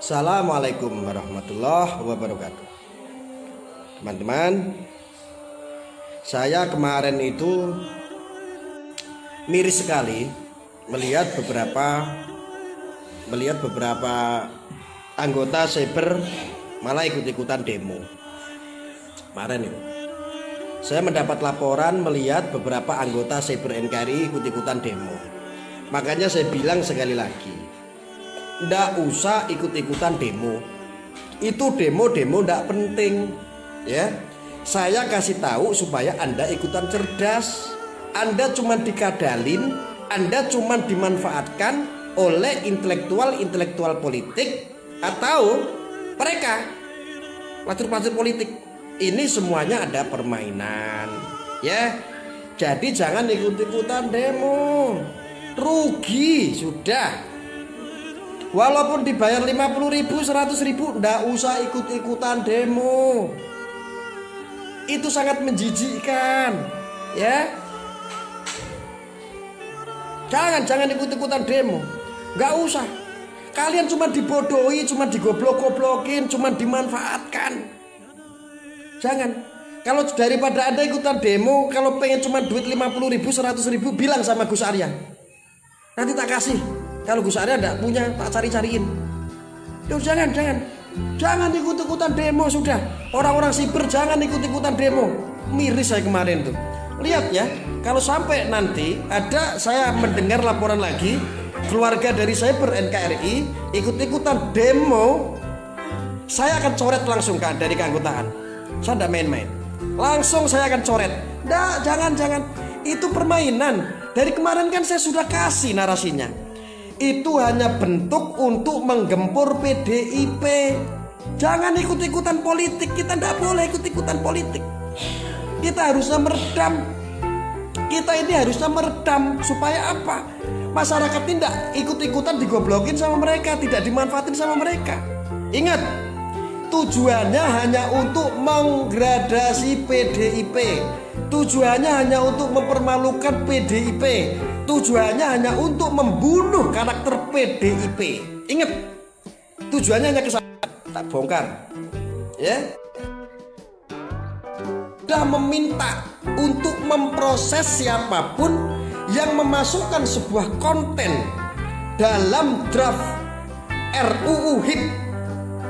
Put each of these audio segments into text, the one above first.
Assalamualaikum warahmatullahi wabarakatuh. Teman-teman, saya kemarin itu miris sekali melihat beberapa anggota cyber malah ikut-ikutan demo. Kemarin itu saya mendapat laporan melihat beberapa anggota cyber NKRI ikut-ikutan demo. Makanya saya bilang sekali lagi, ndak usah ikut-ikutan demo. Itu demo ndak penting, ya. Saya kasih tahu supaya Anda ikutan cerdas. Anda cuma dikadalin, Anda cuma dimanfaatkan oleh intelektual politik atau mereka pelacur politik. Ini semuanya ada permainan, ya. Jadi jangan ikut-ikutan demo. Rugi sudah. Walaupun dibayar 50.000, 100.000, ndak usah ikut-ikutan demo. Itu sangat menjijikkan, ya. Jangan ikut-ikutan demo. Nggak usah. Kalian cuma dibodohi, cuma digoblok-goblokin, cuma dimanfaatkan. Jangan. Kalau daripada Anda ikutan demo, kalau pengen cuma duit 50.000, 100.000, bilang sama Gus Arya. Nanti tak kasih. Kalau Gus Arya enggak punya, tak cari-cariin. Yo, jangan ikut-ikutan demo sudah. Orang-orang siber jangan ikut-ikutan demo. Miris saya kemarin tuh. Lihat ya, kalau sampai nanti saya mendengar laporan lagi, keluarga dari cyber NKRI ikut-ikutan demo, saya akan coret langsung dari keanggotaan. Saya enggak main-main. Langsung saya akan coret. Enggak, jangan. Itu permainan. Dari kemarin kan saya sudah kasih narasinya. Itu hanya bentuk untuk menggempur PDIP. Jangan ikut-ikutan politik. Kita tidak boleh ikut-ikutan politik. Kita harusnya meredam. Kita ini harusnya meredam. Supaya apa? Masyarakat tidak ikut-ikutan digoblokin sama mereka, tidak dimanfaatin sama mereka. Ingat, tujuannya hanya untuk menggradasi PDIP. Tujuannya hanya untuk mempermalukan PDIP. Tujuannya hanya untuk membunuh karakter PDIP. Ingat, tujuannya hanya ke sana. Tak bongkar, ya. Sudah meminta untuk memproses siapapun yang memasukkan sebuah konten dalam draft RUU HIP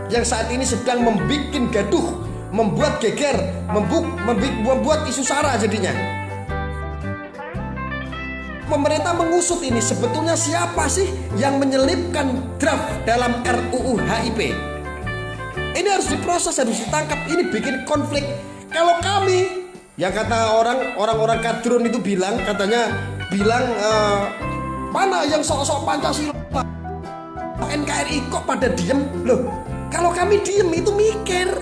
yang saat ini sedang membuat gaduh, membuat geger, membuat isu sara jadinya. Pemerintah mengusut ini sebetulnya siapa sih yang menyelipkan draft dalam RUU HIP. Ini harus diproses, harus ditangkap. Ini bikin konflik. Kalau kami, yang kata orang-orang kadrun itu bilang mana yang sok-sok Pancasila, NKRI kok pada diem loh. Kalau kami diem itu mikir,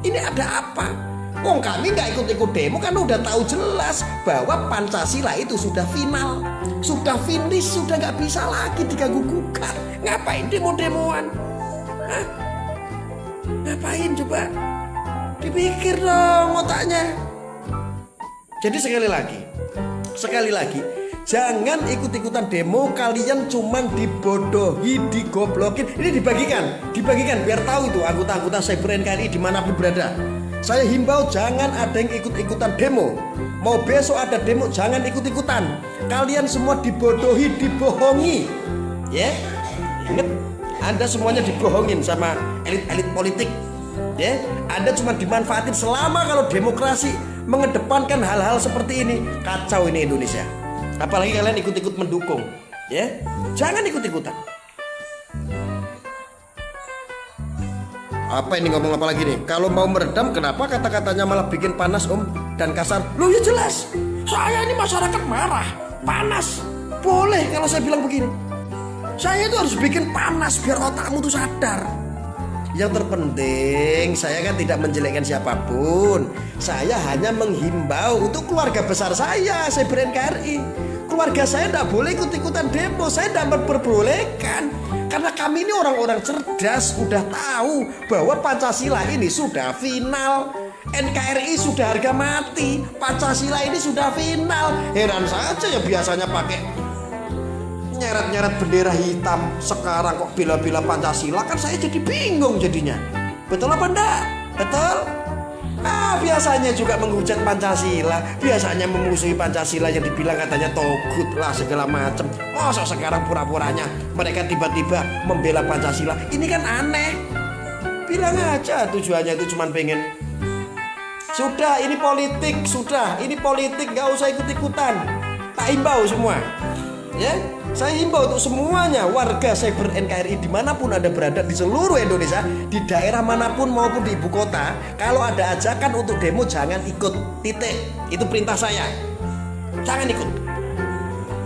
ini ada apa? Oh, kami nggak ikut-ikut demo kan udah tahu jelas bahwa Pancasila itu sudah final, sudah finish, sudah nggak bisa lagi diganggu-gugat. Ngapain demo-demoan? Hah? Ngapain coba? Dipikir dong otaknya. Jadi sekali lagi, jangan ikut-ikutan demo. Kalian cuman dibodohi, digoblokin. Ini dibagikan biar tahu itu anggota-anggota cyber NKRI dimanapun berada. Saya himbau jangan ada yang ikut-ikutan demo. Mau besok ada demo, jangan ikut-ikutan. Kalian semua dibodohi, dibohongi, ya. Ingat, Anda semuanya dibohongin sama elit-elit politik, ya. Anda cuma dimanfaatin. Selama kalau demokrasi mengedepankan hal-hal seperti ini, kacau ini Indonesia. Apalagi kalian ikut-ikut mendukung, ya. Jangan ikut-ikutan. Apa ini ngomong apa lagi nih? Kalau mau meredam, kenapa kata-katanya malah bikin panas om dan kasar? Loh ya jelas, saya ini masyarakat marah, panas. Boleh kalau saya bilang begini. Saya itu harus bikin panas biar otakmu tuh sadar. Yang terpenting saya kan tidak menjelekkan siapapun. Saya hanya menghimbau untuk keluarga besar saya NKRI. Keluarga saya tidak boleh ikut-ikutan demo. Saya tidak memperbolehkan. Karena kami ini orang-orang cerdas, udah tahu bahwa Pancasila ini sudah final. NKRI sudah harga mati. Pancasila ini sudah final. Heran saja ya biasanya pakai nyeret-nyeret bendera hitam, sekarang kok bela-bela Pancasila, kan saya jadi bingung jadinya. Betul apa enggak? Betul? Nah, biasanya juga menghujat Pancasila, biasanya memusuhi Pancasila yang dibilang katanya togut lah segala macam. Masa sekarang pura-puranya mereka tiba-tiba membela Pancasila? Ini kan aneh. Bilang aja tujuannya itu cuma pengen. Sudah, ini politik, gak usah ikut-ikutan. Tak himbau semua, ya. Saya himbau untuk semuanya warga Cyber NKRI dimanapun Anda berada di seluruh Indonesia, di daerah manapun maupun di ibu kota, kalau ada ajakan untuk demo jangan ikut, titik. Itu perintah saya. Jangan ikut.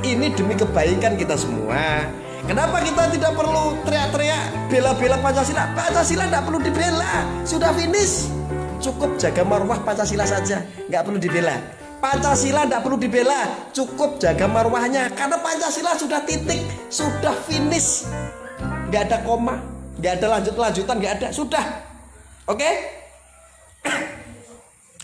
Ini demi kebaikan kita semua. Kenapa kita tidak perlu teriak-teriak bela-bela Pancasila? Pancasila tidak perlu dibela, sudah finish. Cukup jaga marwah Pancasila saja, nggak perlu dibela. Pancasila tidak perlu dibela, cukup jaga marwahnya, karena Pancasila sudah titik, sudah finish, nggak ada koma, nggak ada lanjutan, nggak ada, sudah. Oke?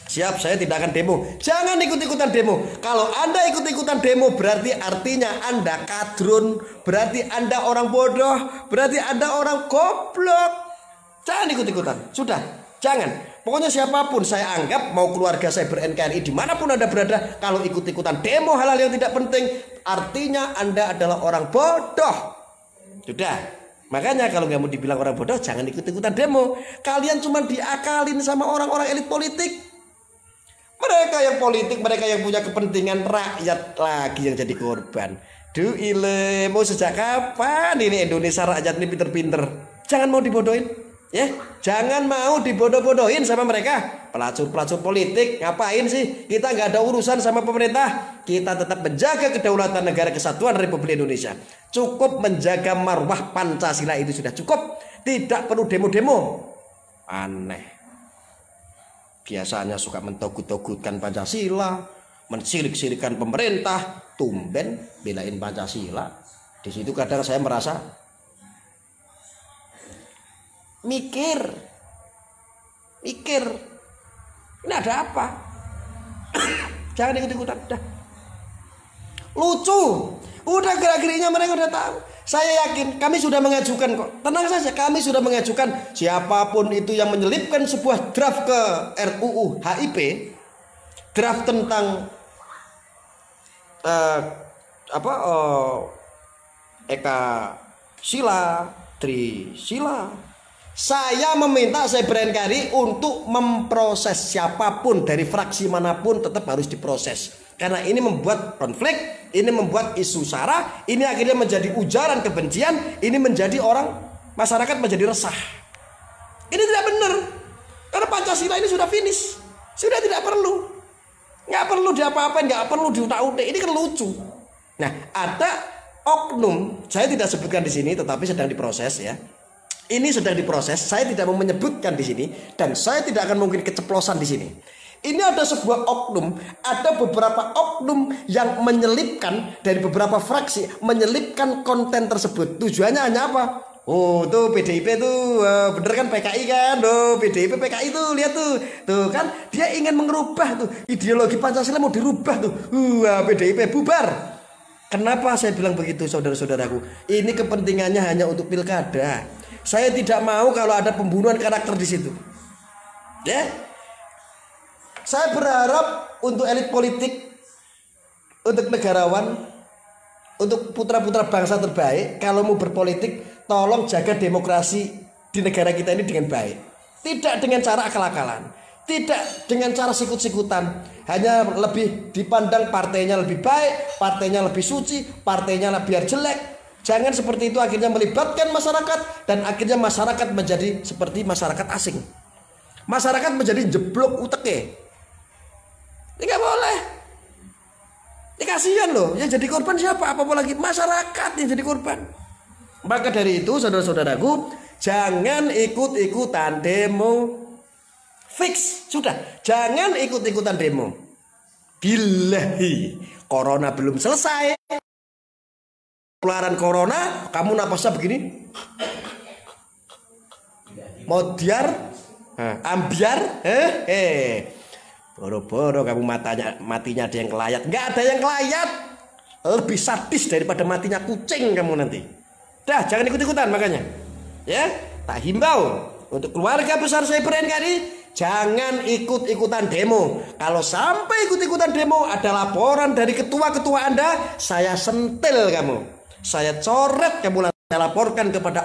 Siap, saya tidak akan demo. Jangan ikut-ikutan demo. Kalau Anda ikut-ikutan demo berarti artinya Anda kadrun, berarti Anda orang bodoh, berarti Anda orang goblok. Jangan ikut-ikutan, sudah, jangan. Pokoknya siapapun saya anggap, mau keluarga Cyber NKRI dimanapun Anda berada, kalau ikut-ikutan demo hal-hal yang tidak penting, artinya Anda adalah orang bodoh. Sudah. Makanya kalau nggak mau dibilang orang bodoh, jangan ikut-ikutan demo. Kalian cuma diakalin sama orang-orang elit politik. Mereka yang politik, mereka yang punya kepentingan, rakyat lagi yang jadi korban. Duh ile, mau sejak kapan ini Indonesia rakyat ini pinter-pinter? Jangan mau dibodohin. Ya, jangan mau dibodoh-bodohin sama mereka. Pelacur-pelacur politik, ngapain sih? Kita nggak ada urusan sama pemerintah. Kita tetap menjaga kedaulatan negara kesatuan Republik Indonesia. Cukup menjaga marwah Pancasila itu sudah cukup. Tidak perlu demo-demo. Aneh. Biasanya suka mentogut-togutkan Pancasila, mensirik-sirikan pemerintah, tumben belain Pancasila. Di situ kadang saya merasa mikir, ini ada apa? Jangan ikut-ikutan, udah. Lucu, udah gerak-geriknya mereka udah tahu. Saya yakin kami sudah mengajukan kok. Tenang saja, kami sudah mengajukan. Siapapun itu yang menyelipkan sebuah draft ke RUU HIP, draft tentang Eka Sila, Trisila. Saya meminta Cyber NKRI untuk memproses siapapun dari fraksi manapun tetap harus diproses. Karena ini membuat konflik, ini membuat isu sara, ini akhirnya menjadi ujaran kebencian, ini menjadi orang masyarakat menjadi resah. Ini tidak benar. Karena Pancasila ini sudah finish, sudah tidak perlu, nggak perlu diapa-apain, nggak perlu diutak-utik. Ini kan lucu. Nah, ada oknum, saya tidak sebutkan di sini, tetapi sedang diproses ya. Ini sedang diproses, saya tidak mau menyebutkan di sini dan saya tidak akan mungkin keceplosan di sini. Ini ada sebuah oknum, ada beberapa oknum yang menyelipkan dari beberapa fraksi, menyelipkan konten tersebut. Tujuannya hanya apa? Oh, tuh PDIP tuh bener kan PKI kan? Oh, PDIP PKI tuh lihat tuh kan dia ingin mengubah tuh ideologi Pancasila, mau dirubah tuh. PDIP bubar. Kenapa saya bilang begitu, saudara-saudaraku? Ini kepentingannya hanya untuk pilkada. Saya tidak mau kalau ada pembunuhan karakter di situ. Ya. Saya berharap untuk elit politik, untuk negarawan, untuk putra-putra bangsa terbaik, kalau mau berpolitik, tolong jaga demokrasi di negara kita ini dengan baik. Tidak dengan cara akal-akalan, tidak dengan cara sikut-sikutan, hanya lebih dipandang partainya lebih baik, partainya lebih suci, partainya biar jelek. Jangan seperti itu, akhirnya melibatkan masyarakat dan akhirnya masyarakat menjadi seperti masyarakat asing. Masyarakat menjadi jeblok uteke. Ini gak boleh. Ini kasihan loh, yang jadi korban siapa? Apa lagi masyarakat yang jadi korban. Maka dari itu saudara-saudaraku, jangan ikut-ikutan demo. Fix, sudah. Jangan ikut-ikutan demo. Billahi, corona belum selesai. Penularan corona, kamu napasnya begini, modiar, ambiar, boro-boro kamu matinya ada yang kelayat, nggak ada yang kelayat, Lebih sadis daripada matinya kucing kamu nanti. Dah, jangan ikut-ikutan makanya. Ya, tak himbau untuk keluarga besar Cyber NKRI, jangan ikut-ikutan demo. Kalau sampai ikut-ikutan demo, ada laporan dari ketua-ketua Anda, saya sentil kamu. Saya coret kamu, saya laporkan kepada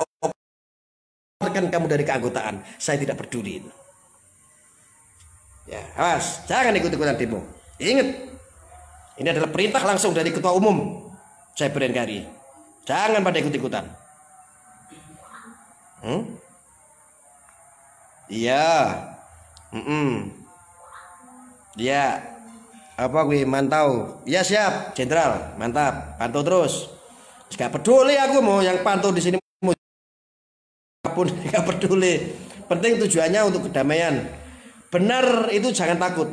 kamu dari keanggotaan. Saya tidak peduli. Ya, awas, jangan ikut-ikutan demo. Ingat, ini adalah perintah langsung dari ketua umum Cyber NKRI. Jangan pada ikut-ikutan. Iya. Iya. Apa gue mantau? Iya siap, Jenderal. Mantap. Pantau terus. Gak peduli aku mau yang pantau di sini pun gak peduli. Penting tujuannya untuk kedamaian. Benar itu jangan takut.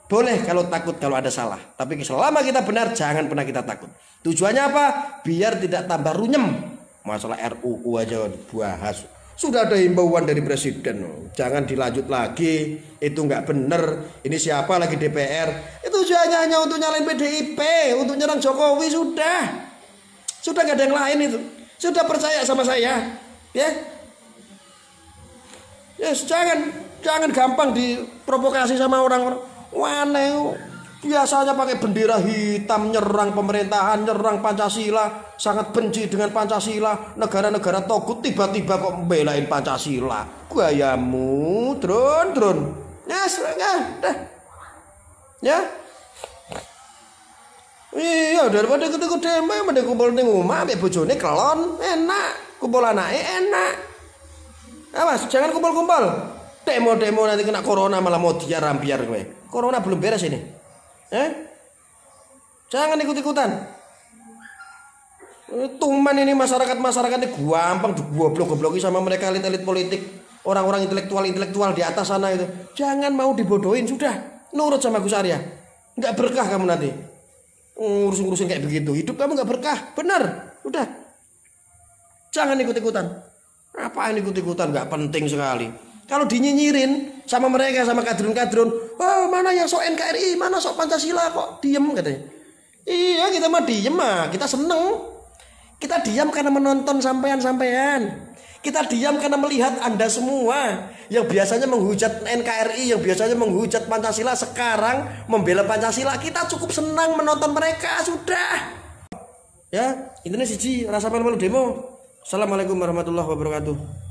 Boleh kalau takut kalau ada salah. Tapi selama kita benar jangan pernah kita takut. Tujuannya apa? Biar tidak tambah runyem. Masalah RUU aja dibahas. Sudah ada himbauan dari presiden. Jangan dilanjut lagi. Itu nggak benar. Ini siapa lagi DPR? Itu tujuannya hanya untuk nyalain PDIP, untuk nyerang Jokowi sudah. Sudah nggak ada yang lain itu. Sudah percaya sama saya, ya. Yes, jangan gampang diprovokasi sama orang-orang. Waneh, biasanya pakai bendera hitam nyerang pemerintahan, nyerang Pancasila, sangat benci dengan Pancasila. Negara-negara togut tiba-tiba kok membelain Pancasila. Gayamu, drone. Yes, dah. Ya. Iya, daripada ikut-ikut demo, mending kumpul ning omah ambek bojone kelon, enak. Kumpul anake enak. Awas, jangan kumpul-kumpul. Demo-demo nanti kena corona malah mau biar gue. Corona belum beres ini. Jangan ikut-ikutan. Tuman ini masyarakat ini gampang digoblok-gobloki sama mereka elit-elit politik. Orang-orang intelektual di atas sana itu. Jangan mau dibodohin sudah. Nurut sama Gus Arya. Enggak berkah kamu nanti. Ngurusin kayak begitu. Hidup kamu enggak berkah. Benar. Udah. Jangan ikut-ikutan. Apaan ikut-ikutan? Enggak penting sekali. Kalau dinyinyirin sama mereka, sama kadrun-kadrun, oh, mana yang sok NKRI, mana sok Pancasila kok diem katanya. Iya, kita mah diem mah, kita seneng. Kita diam karena menonton sampean-sampean. Kita diam karena melihat Anda semua yang biasanya menghujat NKRI, yang biasanya menghujat Pancasila, sekarang membela Pancasila. Kita cukup senang menonton mereka, sudah. Ya, intinya siji, rasa malu demo. Assalamualaikum warahmatullahi wabarakatuh.